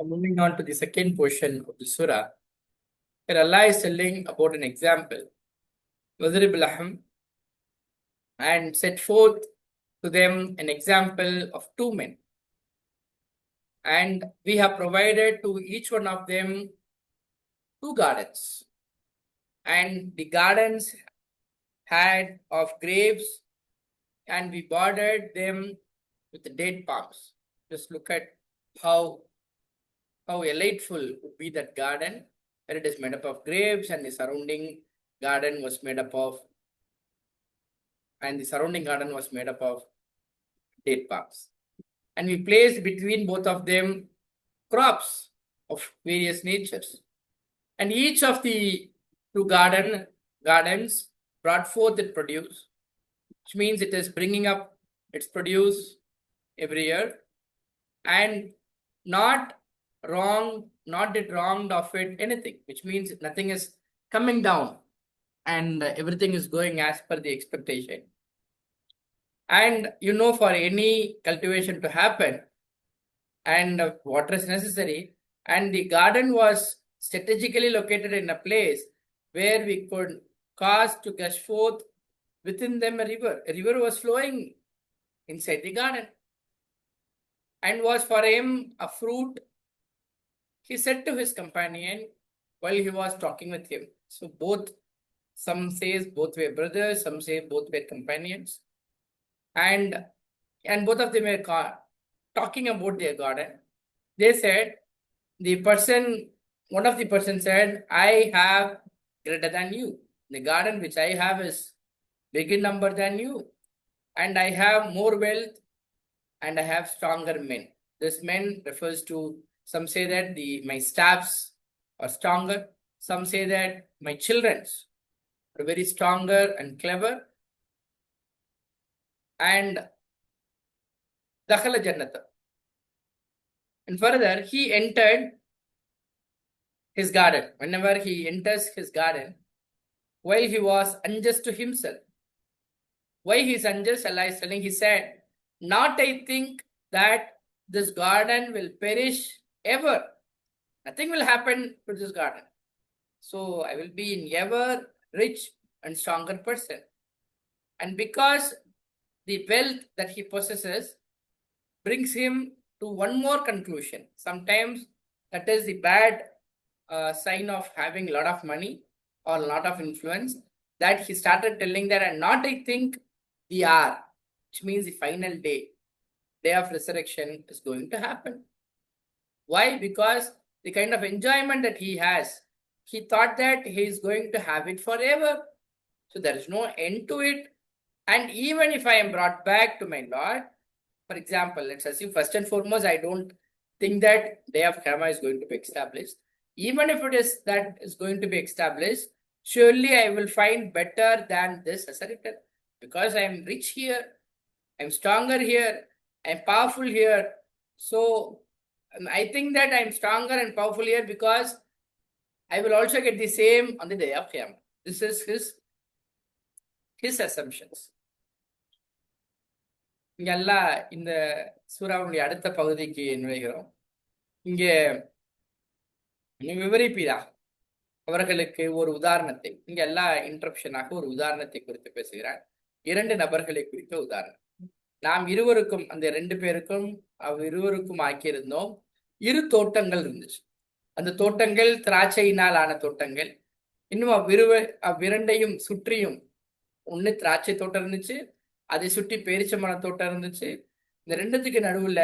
Moving on to the second portion of the surah, where Allah is telling about an example, وَضْرِبْ لَهُمْ, and set forth to them an example of two men. And we have provided to each one of them two gardens. And the gardens had of grapes, and we bordered them with the date palms. Just look at how delightful would be that garden, where it is made up of grapes, and the surrounding garden was made up of date palms. And we placed between both of them crops of various natures. And each of the two gardens brought forth its produce, which means it is bringing up its produce every year, and not did wronged of it anything, which means nothing is coming down and everything is going as per the expectation. And for any cultivation to happen, and water is necessary, and the garden was strategically located in a place where we could cause to gush forth within them a river. A river was flowing inside the garden and was for him a fruit. He said to his companion while he was talking with him. So some says both were brothers, some say both were companions. And both of them were talking about their garden. They said, one of the person said, I have greater than you. The garden which I have is big in number than you. And I have more wealth, and I have stronger men. This men refers to, some say that my staffs are stronger. Some say that my children are very stronger and clever. And dakhala jannata. And further, he entered his garden. Whenever he enters his garden, while he was unjust to himself. Why he is unjust? Allah is telling, he said, not I think that this garden will perish ever. Nothing will happen to this garden. So I will be in ever rich and stronger person. And because the wealth that he possesses brings him to one more conclusion. Sometimes that is the bad sign of having a lot of money or a lot of influence, that he started telling that, and not I think the hour, which means the final day of resurrection is going to happen. Why? Because the kind of enjoyment that he has, he thought that he is going to have it forever. So there is no end to it. And even if I am brought back to my Lord, for example, let's assume first and foremost, I don't think that day of Qiyamah is going to be established. Even if it is that is going to be established, surely I will find better than this as a return. Because I am rich here, I am stronger here, I am powerful here. So I think that I am stronger and powerful here because I will also get the same on the day of Qiyamah. This is his assumptions. இங்க எல்லாம் இந்த சூறாவுடைய அடுத்த பகுதிக்கு நுழைகிறோம். இங்கே விவரிப்பீரா அவர்களுக்கு ஒரு உதாரணத்தை, இங்க எல்லா இன்டரப்ஷனாக ஒரு உதாரணத்தை குறித்து பேசுகிறார். 2 நபர்களை குறித்த உதாரணம். நாம் இருவருக்கும், அந்த 2 பேருக்கும் இருவருக்கும் ஆக்கியிருந்தோம். 2 தோட்டங்கள் இருந்துச்சு. அந்த தோட்டங்கள் திராட்சையினால் ஆன தோட்டங்கள். இன்னும் அவ்விரண்டையும் சுற்றியும் ஒண்ணு திராட்சை தோட்டம் இருந்துச்சு, அதை சுற்றி பேரிச்சம்பழ தோட்டம் இருந்துச்சு. இந்த 2த்துக்கு நடுவுல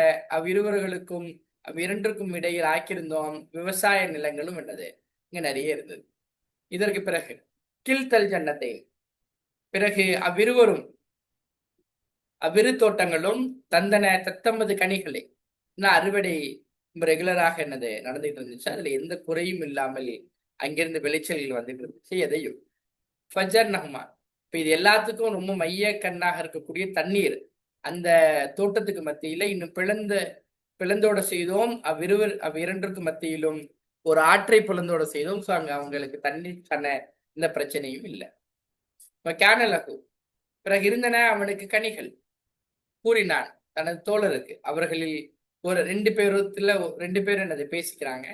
அவ்விரண்டுக்கும் இடையில் ஆக்கியிருந்தோம் விவசாய நிலங்களும் என்னது இங்க நிறைய இருந்தது. இதற்கு பிறகு கில்தல் ஜன்னத்தை, பிறகு அவ்விரு தோட்டங்களும் தத்தமது கனிகளை அறுவடை ரெகுலராக என்னது நடந்துட்டு இருந்துச்சு. அதுல எந்த குறையும் இல்லாமல் அங்கிருந்து விளைச்சல்கள் வந்துட்டு இருந்துச்சு. எதையும் ஃபஜர் நஹ்மா, இப்ப இது எல்லாத்துக்கும் ரொம்ப மைய கண்ணாக இருக்கக்கூடிய தண்ணீர் அந்த தோட்டத்துக்கு மத்தியில இன்னும் பிளந்தோட செய்தோம். அவ்விரண்டிற்கு மத்தியிலும் ஒரு ஆற்றை பிளந்தோட செய்தோம். ஸோ அங்க அவங்களுக்கு தண்ணீருக்கான எந்த பிரச்சனையும் இல்லை. கேனலகு, பிறகு இருந்தன அவனுக்கு கனிகள். கூறினான் தனது தோழருக்கு, அவர்களில் ஒரு 2 பேருத்துல 2 பேரும் என்னது பேசிக்கிறாங்க.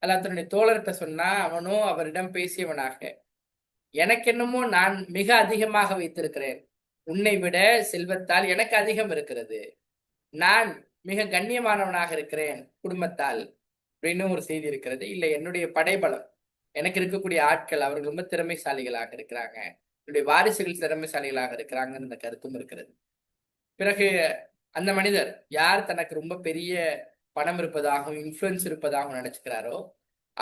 அல்ல தன்னுடைய தோழர்கிட்ட சொன்னா, அவனோ அவரிடம் பேசியவனாக, எனக்கு என்னமோ நான் மிக அதிகமாக வைத்திருக்கிறேன். உன்னை விட செல்வத்தால் எனக்கு அதிகம் இருக்கிறது. நான் மிக கண்ணியமானவனாக இருக்கிறேன் குடும்பத்தால் அப்படின்னு ஒரு செய்தி இருக்கிறது. இல்லை, என்னுடைய படைபலம், எனக்கு இருக்கக்கூடிய ஆட்கள் அவர்கள் ரொம்ப திறமைசாலிகளாக இருக்கிறாங்க, என்னுடைய வாரிசுகள் திறமைசாலிகளாக இருக்கிறாங்கன்னு இந்த கருத்தும் இருக்கிறது. பிறகு அந்த மனிதர் யார் தனக்கு ரொம்ப பெரிய பணம் இருப்பதாகவும் இன்ஃப்ளூயன்ஸ் இருப்பதாகவும் நினைச்சுக்கிறாரோ,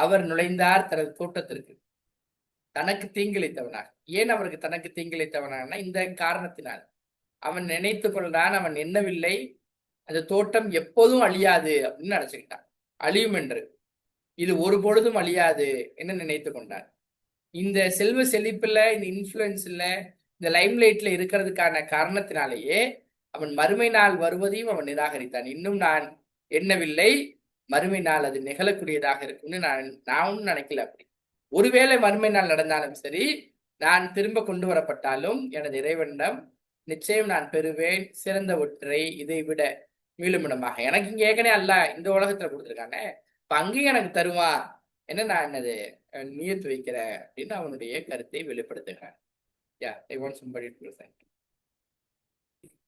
அவர் நுழைந்தார் தனது தோட்டத்திற்கு தனக்கு தீங்கிழைத்தவனாக. ஏன் அவருக்கு தனக்கு தீங்கிழைத்தவனாக? இந்த காரணத்தினால் அவன் நினைத்து கொள்றான், அவன் எண்ணவில்லை அந்த தோட்டம் எப்போதும் அழியாது அப்படின்னு நினைச்சுக்கிட்டான். அழியும் என்று, இது ஒரு பொழுதும் அழியாது என்று நினைத்து கொண்டான். இந்த செல்வ செழிப்புல, இந்த இன்ஃப்ளூயன்ஸ்ல, இந்த லைம்லைட்ல இருக்கிறதுக்கான காரணத்தினாலேயே அவன் மறுமை நாள் வருவதையும் அவன் நிராகரித்தான். இன்னும் நான் எண்ணவில்லை மறுமை நாள் அது நிகழக்கூடியதாக இருக்கும்னு நானும் நினைக்கல. அப்படி ஒருவேளை மறுமை நாள் நடந்தாலும் சரி, நான் திரும்ப கொண்டு வரப்பட்டாலும் எனது இறைவனிடம் நிச்சயம் நான் பெறுவேன் சிறந்த ஒற்றை, இதை விட மீளுமிடமாக. எனக்கு இங்க ஏற்கனவே அல்ல இந்த உலகத்துல கொடுத்துருக்கானே, இப்ப அங்கேயும் எனக்கு தருவான் என்ன, நான் என்னது நியத்து வைக்கிறேன் அப்படின்னு அவனுடைய கருத்தை வெளிப்படுத்துகிறேன்.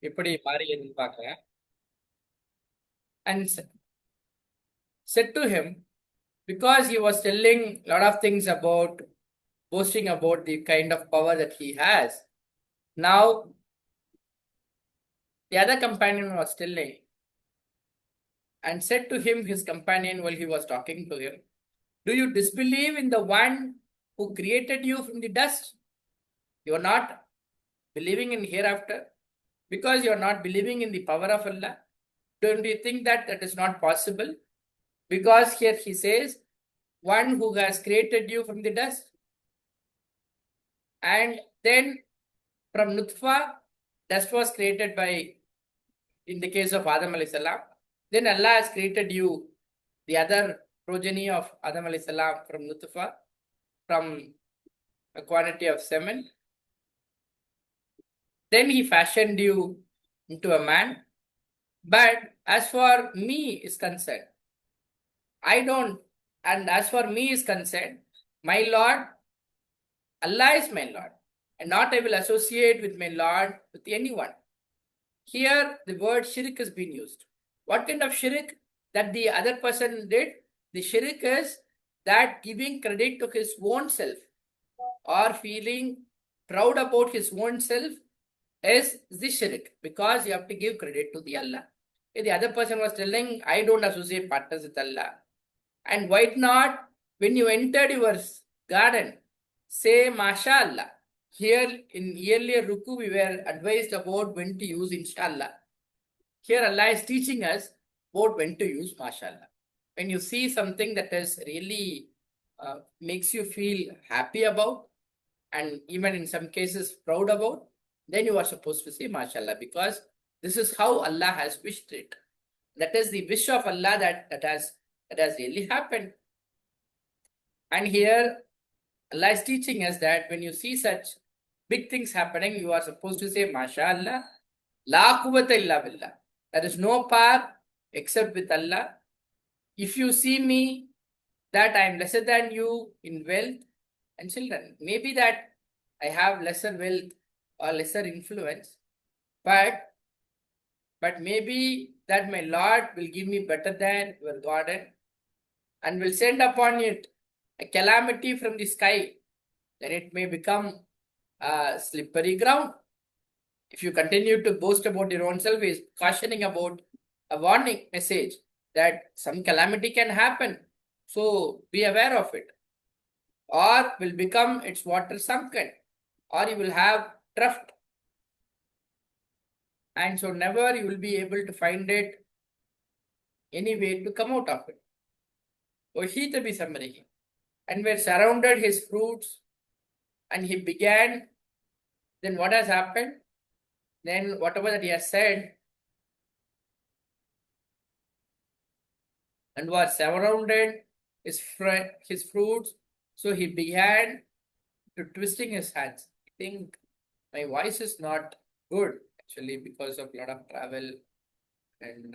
எப்படி மாறியதுன்னு பார்க்கிறேன். And said to him, because he was telling a lot of things about, boasting about the kind of power that he has. Now, the other companion was telling and said to him, his companion, while he was talking to him, do you disbelieve in the one who created you from the dust? You are not believing in hereafter because you are not believing in the power of Allah. Don't you think that that is not possible? Because here he says, one who has created you from the dust, and then from Nutfa, dust was created by, in the case of Adam alayhi salam. Then Allah has created you, the other progeny of Adam alayhi salam, from Nutfa, from a quantity of semen. Then he fashioned you into a man. But as for me is concerned, I don't, and as for me is concerned, my Lord, Allah is my Lord, and not I will associate with my Lord with anyone. Here the word shirk has been used. What kind of shirk that the other person did? The shirk is that giving credit to his own self or feeling proud about his own self is the shirk, because you have to give credit to the Allah. The other person was telling, I don't associate partners with Allah. And why not, when you entered your garden, say MashaAllah. Here in earlier ruku we were advised about when to use Inshallah. Here Allah is teaching us about when to use MashaAllah. When you see something that is really makes you feel happy about, and even in some cases proud about, then you are supposed to say MashaAllah, because this is how Allah has wished it. That is the wish of Allah that has really happened. And here Allah is teaching us that when you see such big things happening, you are supposed to say MashaAllah, La quwwata illa billah. There is no power except with Allah. If you see me that I am lesser than you in wealth and children, maybe that I have lesser wealth or lesser influence, but maybe that my Lord will give me better than your garden and will send upon it a calamity from the sky, then it may become a slippery ground. If you continue to boast about your own self, is cautioning about a warning message that some calamity can happen, so be aware of it, or will become its water sunken, or you will have drift, and so never you will be able to find it any way to come out of it. And were surrounded his fruits, and he began. Then what has happened? Then whatever that he has said, and was surrounded his fruits, so he began to twisting his hands. I think my voice is not good actually because of a lot of travel and